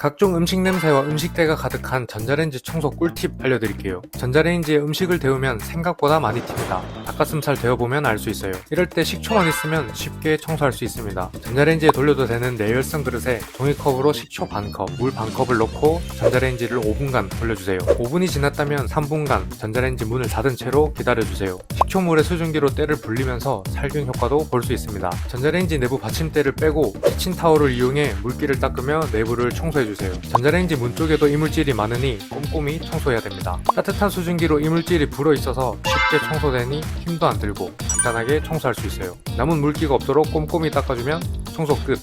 각종 음식 냄새와 음식때가 가득한 전자레인지 청소 꿀팁 알려드릴게요. 전자레인지에 음식을 데우면 생각보다 많이 튑니다. 닭가슴살 데워보면 알 수 있어요. 이럴 때 식초만 있으면 쉽게 청소할 수 있습니다. 전자레인지에 돌려도 되는 내열성 그릇에 종이컵으로 식초 반컵, 물 반컵을 넣고 전자레인지를 5분간 돌려주세요. 5분이 지났다면 3분간 전자레인지 문을 닫은 채로 기다려주세요. 식초물에 수증기로 때를 불리면서 살균 효과도 볼 수 있습니다. 전자레인지 내부 받침대를 빼고 키친타올을 이용해 물기를 닦으며 내부를 청소해주세요. 전자레인지 문 쪽에도 이물질이 많으니 꼼꼼히 청소해야 됩니다. 따뜻한 수증기로 이물질이 불어있어서 쉽게 청소되니 힘도 안 들고 간단하게 청소할 수 있어요. 남은 물기가 없도록 꼼꼼히 닦아주면 청소 끝!